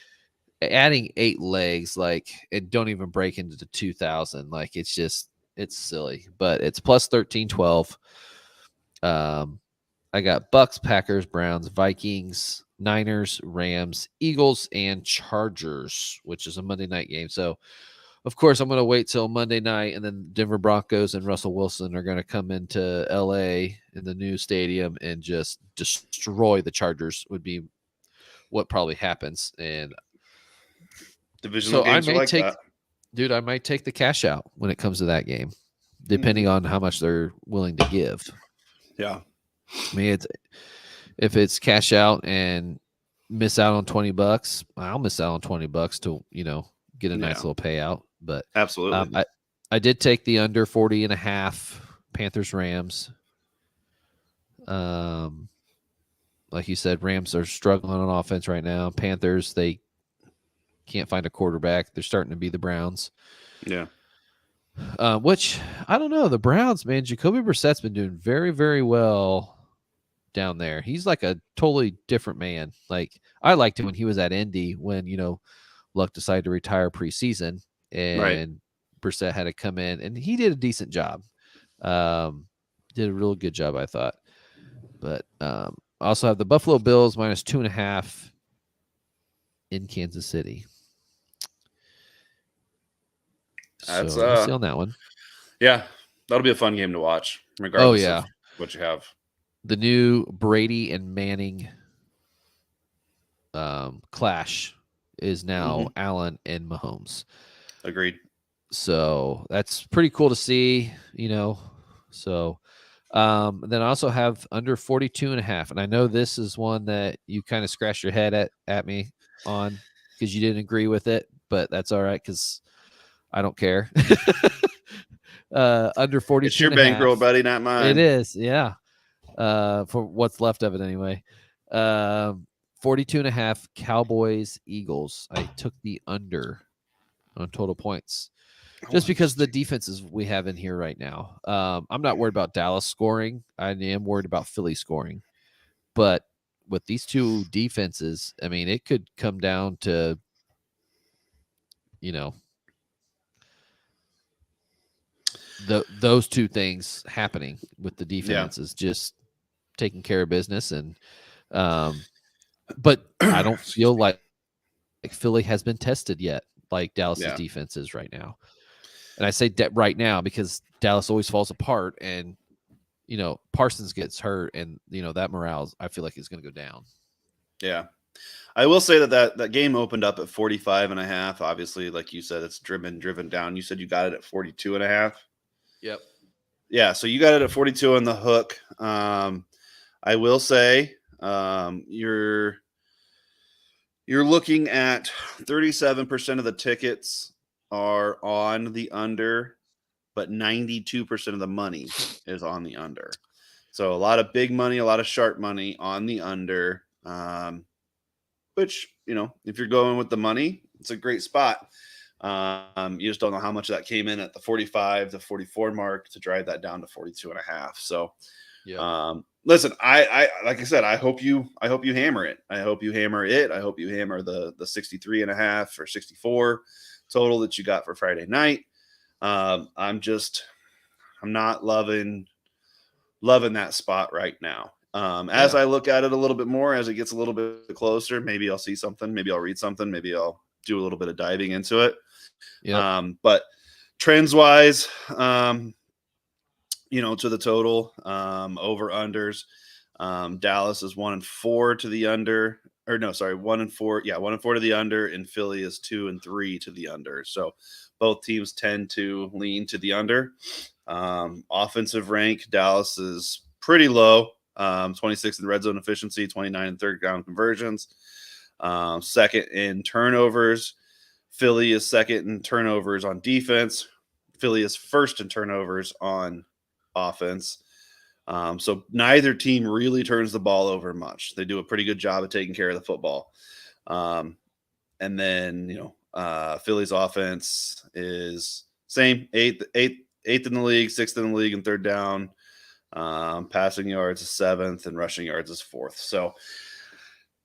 adding 8 legs, like it don't even break into the 2000. Like it's silly, but it's plus 13-12. I got Bucks, Packers, Browns, Vikings, Niners, Rams, Eagles, and Chargers, which is a Monday night game. So, of course, I'm going to wait till Monday night, and then Denver Broncos and Russell Wilson are going to come into L.A. in the new stadium and just destroy the Chargers would be what probably happens. And divisional games are like that. Dude, I might take the cash out when it comes to that game, depending on how much they're willing to give. Yeah. I mean, if it's cash out and miss out on $20, I'll miss out on $20 to get a nice little payout. But absolutely, I did take the under 40.5 Panthers Rams. Like you said, Rams are struggling on offense right now. Panthers, they can't find a quarterback. They're starting to be the Browns. Yeah. Which I don't know. The Browns, man, Jacoby Brissett's been doing very, very well down there. He's like a totally different man. Like I liked him when he was at Indy when, Luck decided to retire preseason and Brissett had to come in and he did a decent job. Did a real good job, I thought. But I also have the Buffalo Bills minus 2.5 in Kansas City. That's so we'll see on that one. Yeah, that'll be a fun game to watch, regardless of what you have. The new Brady and Manning clash is now Allen and Mahomes. Agreed. So that's pretty cool to see, So then I also have under 42.5. And I know this is one that you kind of scratched your head at me on because you didn't agree with it, but that's all right because I don't care. Under 42. It's your bankroll, buddy, not mine. It is, yeah. For what's left of it anyway. 42.5 Cowboys Eagles. I took the under on total points just because the defenses we have in here right now. I'm not worried about Dallas scoring. I am worried about Philly scoring. But with these two defenses, I mean, it could come down to, those two things happening with the defenses just taking care of business. And but I don't feel like Philly has been tested yet like Dallas's defense is right now. And I say right now because Dallas always falls apart and Parsons gets hurt and that morale I feel like is going to go down. Yeah. I will say that game opened up at 45.5. Obviously, like you said, it's driven down. You said you got it at 42.5. Yep. Yeah, so you got it at 42 on the hook. I will say, you're You're looking at 37% of the tickets are on the under, but 92% of the money is on the under. So a lot of big money, a lot of sharp money on the under. Which, if you're going with the money, it's a great spot. You just don't know how much of that came in at the 45 to 44 mark to drive that down to 42 and a half. So, listen, I like I said, I hope you hammer it. I hope you hammer it. I hope you hammer the 63 and a half or 64 total that you got for Friday night. I'm not loving that spot right now. As I look at it a little bit more, as it gets a little bit closer, maybe I'll see something, maybe I'll read something, maybe I'll do a little bit of diving into it. But trends wise, to the total, over unders, Dallas is 1-4 to the under, or no, sorry, 1-4. Yeah. 1-4 to the under, and Philly is 2-3 to the under. So both teams tend to lean to the under. Offensive rank, Dallas is pretty low. 26 in red zone efficiency, 29 in third down conversions, second in turnovers. Philly is second in turnovers on defense. Philly is first in turnovers on offense. So neither team really turns the ball over much. They do a pretty good job of taking care of the football. And then, Philly's offense is same, eighth in the league, sixth in the league in third down. Passing yards is seventh, and rushing yards is fourth. So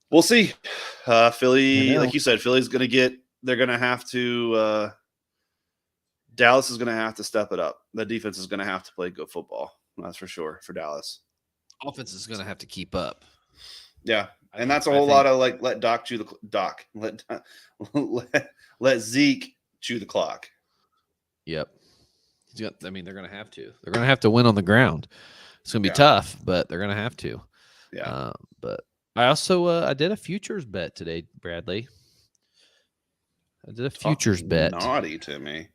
we'll see. Philly, like you said, Philly's going to they're going to have to, Dallas is going to have to step it up. The defense is going to have to play good football. That's for sure for Dallas. Offense is going to have to keep up. Yeah. And that's a whole lot of let Doc chew let Zeke chew the clock. Yep. They're going to have to. They're going to have to win on the ground. It's going to be tough, but they're going to have to. Yeah. But I also I did a futures bet today, Bradley. I did a futures bet. Naughty to me.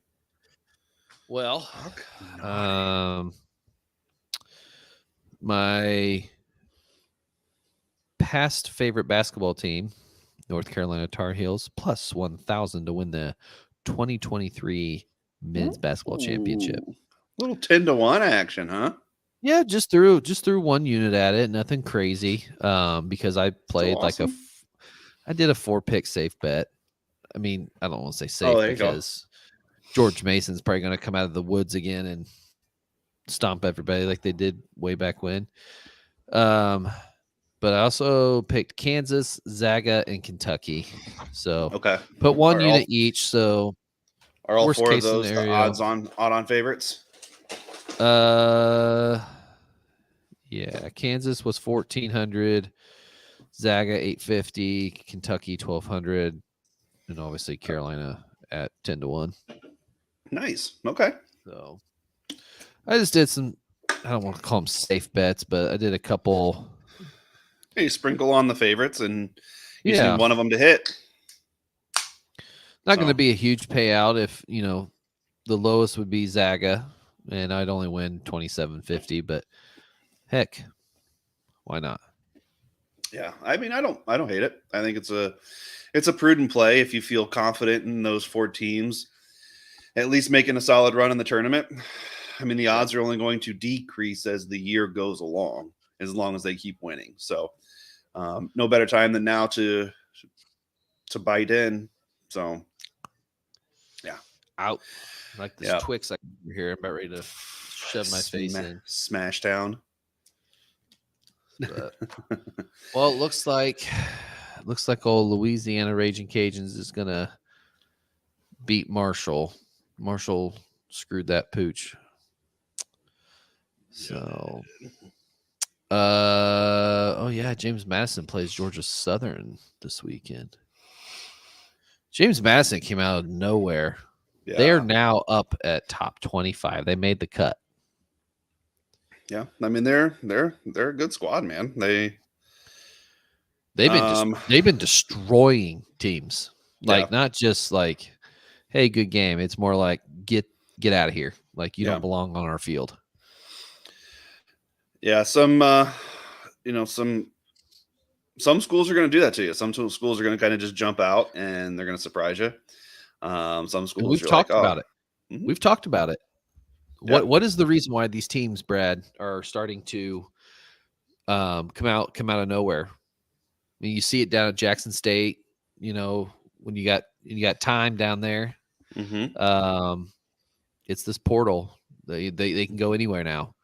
Well, my past favorite basketball team, North Carolina Tar Heels, plus 1,000 to win the 2023 men's basketball championship. Little 10-1 action, huh? Yeah, just threw one unit at it, nothing crazy. Because I played awesome. I did a 4-pick safe bet. I mean, I don't want to say safe because George Mason's probably going to come out of the woods again and stomp everybody like they did way back when. But I also picked Kansas, Zaga, and Kentucky. So put one unit each. So are all four of those the odd-on favorites? Yeah, Kansas was 1,400, Zaga 850, Kentucky 1,200, and obviously Carolina at 10-1. Nice. Okay. So I just did some. I don't want to call them safe bets, but I did a couple. You sprinkle on the favorites, and you just need one of them to hit. Not going to be a huge payout if the lowest would be Zaga, and I'd only win $27.50. But heck, why not? Yeah, I mean, I don't hate it. I think it's a prudent play if you feel confident in those four teams, at least making a solid run in the tournament. I mean, the odds are only going to decrease as the year goes along, as long as they keep winning. So, no better time than now to bite in. So, yeah, out like this Twix I can hear. I'm about ready to shove my face in. Smash down. But, well, it looks like old Louisiana Raging Cajuns is gonna beat Marshall. Marshall screwed that pooch. So, James Madison plays Georgia Southern this weekend. James Madison came out of nowhere. Yeah. They are now up at top 25. They made the cut. Yeah, I mean they're a good squad, man. They've been destroying teams. Like not just like, hey, good game. It's more like get out of here. Like you don't belong on our field. Yeah, some some schools are going to do that to you. Some schools are going to kind of just jump out and they're going to surprise you. Some And schools we've you're like, talked oh, about it. mhm, We've talked about it. yep, What is the reason why these teams, Brad, are starting to come out of nowhere? I mean, you see it down at Jackson State. You know, when you got time down there, hmm, um, it's this portal. They can go anywhere now.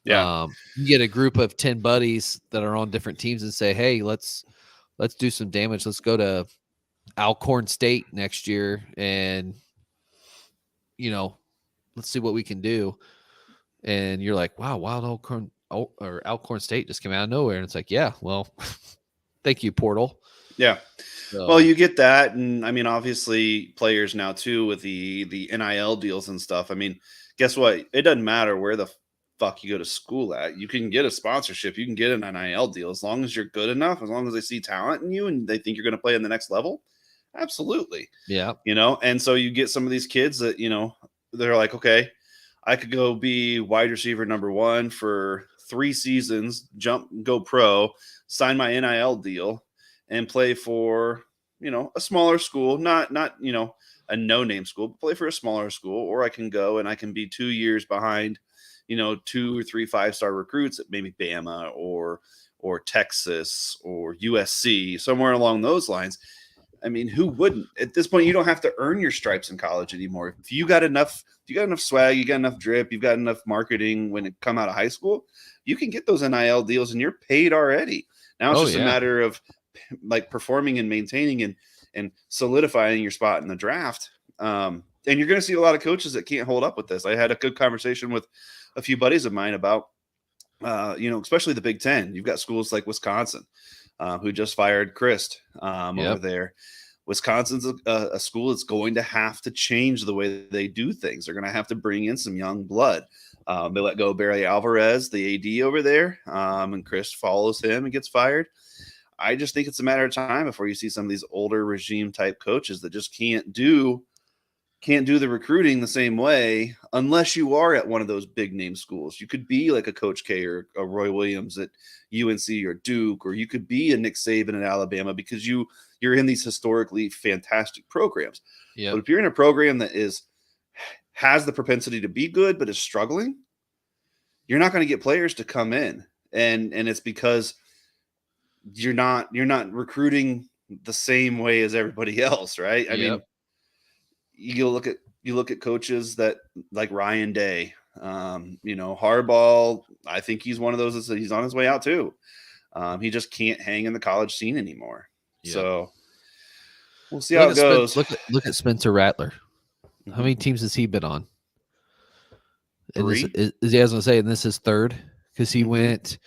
yeah, You get a group of 10 buddies that are on different teams and say, "Hey, let's do some damage. Let's go to Alcorn State next year, and you know, let's see what we can do." And you're like, "Wow, Wild Alcorn or Alcorn State just came out of nowhere." And it's like, "Yeah, well, thank you, portal." yeah. Well, So you get that, and I mean, obviously, players now too with the NIL deals and stuff. I mean, guess what? It doesn't matter where the fuck you go to school at. You can get a sponsorship. You can get an NIL deal as long as you're good enough. As long as they see talent in you and they think you're going to play in the next level. Absolutely, yeah, And so you get some of these kids that they're like, okay, I could go be wide receiver number one for 3 seasons, jump, go pro, sign my NIL deal, and play for a smaller school, not a no name school, but play for a smaller school, or I can go and I can be 2 years behind, 2 or 3 5-star recruits at maybe Bama or Texas or USC, somewhere along those lines. I mean, who wouldn't? At this point, you don't have to earn your stripes in college anymore. If you got enough swag, you got enough drip, you've got enough marketing when it come out of high school, you can get those NIL deals and you're paid already. Now it's oh just a yeah, matter of like performing and maintaining and solidifying your spot in the draft. And you're going to see a lot of coaches that can't hold up with this. I had a good conversation with a few buddies of mine about, especially the Big Ten. You've got schools like Wisconsin, who just fired Christ over yep, there. Wisconsin's a school that's going to have to change the way they do things. They're going to have to bring in some young blood. They let go of Barry Alvarez, the AD over there, and Chris follows him and gets fired. I just think it's a matter of time before you see some of these older regime type coaches that just can't do the recruiting the same way unless you are at one of those big name schools. You could be like a Coach K or a Roy Williams at UNC or Duke, or you could be a Nick Saban at Alabama because you're in these historically fantastic programs. But yep, if you're in a program that has the propensity to be good but is struggling, you're not going to get players to come in, and it's because you're not recruiting the same way as everybody else, right? I yep, mean, you look at coaches that like Ryan Day, Harbaugh. I think he's one of those that he's on his way out too. He just can't hang in the college scene anymore. yep. So we'll see how it goes. Look at Spencer Rattler. How Mhm. many teams has he been on? And this 3. is I was gonna say, and this is third because he Hmm. went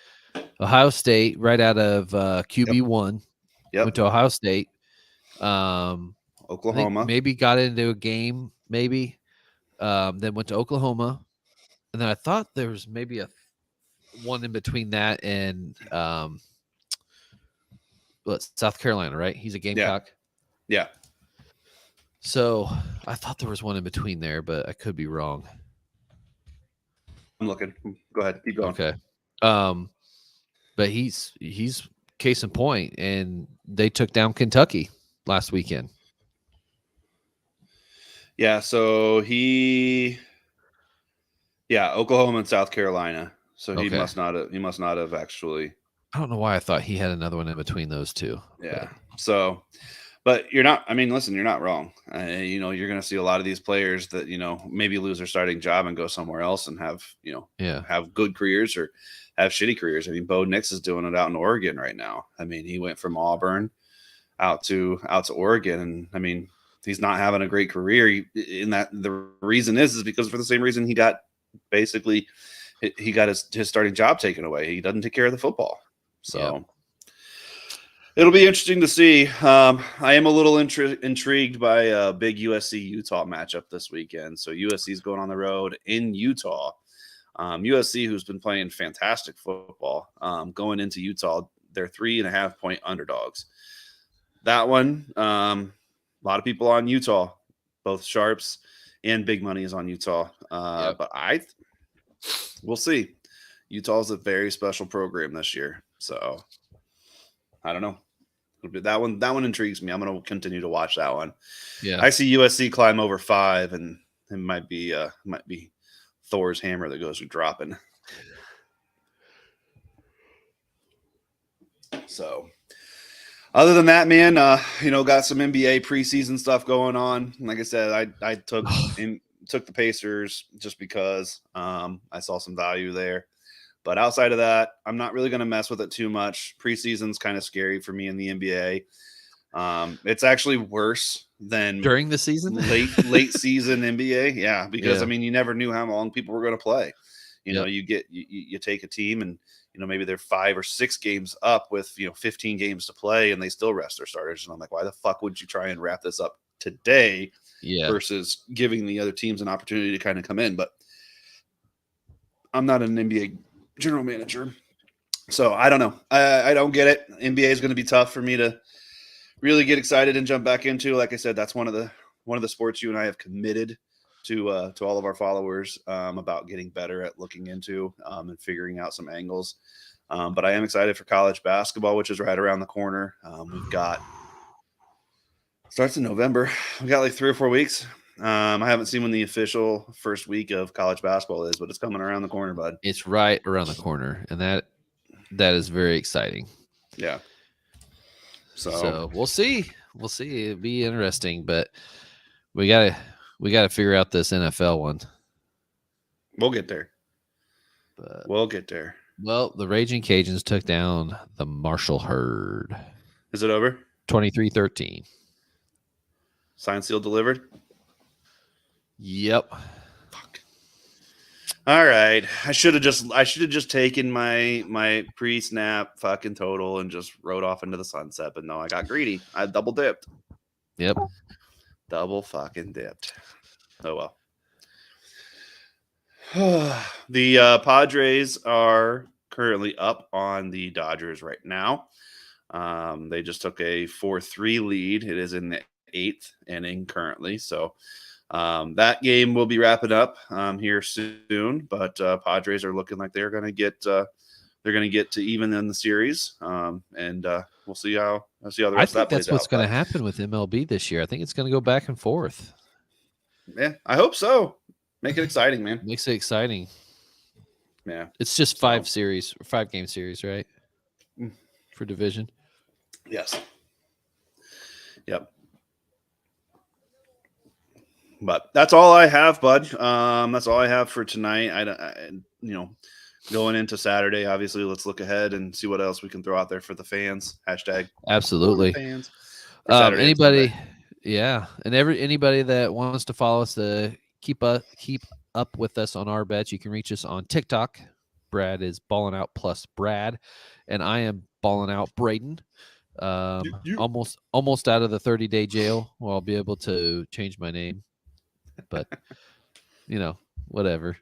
Ohio State right out of Yep. QB1. Went Yep. to Ohio State. Um, I think Oklahoma. maybe got into a game, maybe. Then went to Oklahoma, and then I thought there was maybe a one in between that and South Carolina, right? He's a Yeah. Gamecock. Yeah. So I thought there was one in between there, but I could be wrong. I'm looking. Go ahead. Keep going. Okay. Um, but he's case in point, and they took down Kentucky last weekend. Yeah. So Oklahoma and South Carolina. So he Okay. must not have. He must not have actually. I don't know why I thought he had another one in between those two, Yeah. but So, but you're not. I mean, listen, you're not wrong. You're going to see a lot of these players that maybe lose their starting job and go somewhere else and have yeah, have good careers or have shitty careers. I mean, Bo Nix is doing it out in Oregon right now. I mean, he went from Auburn out to Oregon, and I mean, he's not having a great career. In that, the reason is because for the same reason he got basically he got his starting job taken away. He doesn't take care of the football. yep, So it'll be interesting to see. I am a little intrigued by a big USC Utah matchup this weekend. So USC is going on the road in Utah. USC, who's been playing fantastic football, going into Utah, they're 3.5-point underdogs. That one, a lot of people on Utah, both sharps and big money is on Utah. yep. But we'll see. Utah's a very special program this year, so I don't know. That one intrigues me. I'm going to continue to watch that one. Yeah. I see USC climb over 5, and it might be Thor's hammer that goes dropping. So, other than that, man, got some NBA preseason stuff going on. Like I said, I took the Pacers just because I saw some value there. But outside of that, I'm not really going to mess with it too much. Preseason's kind of scary for me in the NBA. It's actually worse than During the season, late season NBA. Yeah, because Yeah. I mean, you never knew how long people were going to play. Yep. You take a team and maybe they're 5 or 6 games up with 15 games to play, and they still rest their starters. And I'm like, why the fuck would you try and wrap this up today? Yeah. Versus giving the other teams an opportunity to kind of come in. But I'm not an NBA general manager, so I don't know. I don't get it. NBA is going to be tough for me to really get excited and jump back into. Like I said, that's one of the sports you and I have committed to all of our followers about getting better at looking into and figuring out some angles. But I am excited for college basketball, which is right around the corner. We've got starts in November. We got like 3 or 4 weeks. I haven't seen when the official first week of college basketball is, but it's coming around the corner, bud. It's right around the corner, and that is very exciting. Yeah. So we'll see. We'll see. It'll be interesting, but we gotta figure out this NFL one. We'll get there. We'll get there. Well, the Raging Cajuns took down the Marshall Herd. Is it over? 23-13. Signed, sealed, delivered? Yep. Fuck. All right. I should have just taken my pre-snap fucking total and just rode off into the sunset. But no, I got greedy. I double dipped. Yep. Double fucking dipped. Oh well. The Padres are currently up on the Dodgers right now. They just took a 4-3 lead. It is in the 8th inning currently. So that game will be wrapping up here soon. But Padres are looking like they're going to get to even in the series. And we'll see how the rest of that plays out. I think that's what's going to happen with MLB this year. I think it's going to go back and forth. Yeah, I hope so. Make it exciting, man. Makes it exciting. Yeah. It's just 5-game series, right? For division. Yes. Yep. But that's all I have, bud. That's all I have for tonight. Going into Saturday, obviously, let's look ahead and see what else we can throw out there for the fans. Hashtag absolutely fans. Anybody, yeah, and anybody that wants to follow us to keep up with us on our bets, you can reach us on TikTok. Brad is Ballin Out Plus Brad, and I am Ballin Out Braden. Almost out of the 30-day jail. Well, I'll be able to change my name, but whatever.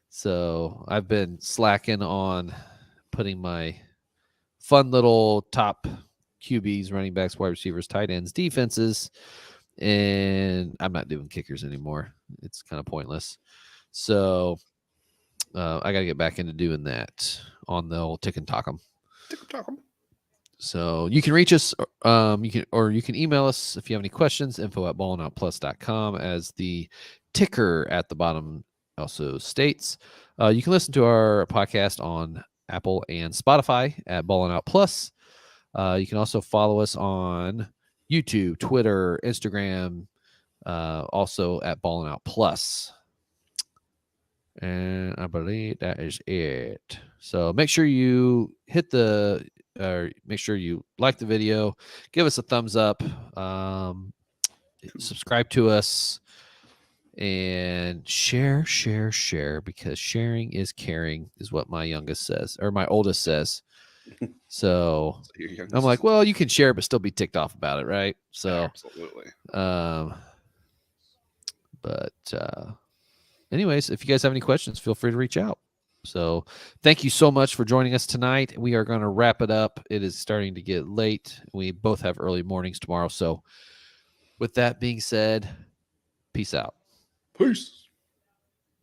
So I've been slacking on putting my fun little top QBs, running backs, wide receivers, tight ends, defenses, and I'm not doing kickers anymore. It's kind of pointless. So I got to get back into doing that on the old Tick and Talk 'em. So you can reach us, you can email us if you have any questions, info@ballinoutplus.com, as the ticker at the bottom also states. You can listen to our podcast on Apple and Spotify at Ballin Out Plus. You can also follow us on YouTube, Twitter, Instagram, also at Ballin Out Plus. And I believe that is it. So make sure you make sure you like the video, give us a thumbs up, subscribe to us, and share, because sharing is caring, is what my youngest says, or my oldest says. So I'm like, well, you can share, but still be ticked off about it, right? So absolutely. Anyways, if you guys have any questions, feel free to reach out. So thank you so much for joining us tonight. We are going to wrap it up. It is starting to get late. We both have early mornings tomorrow. So with that being said, peace out. Peace.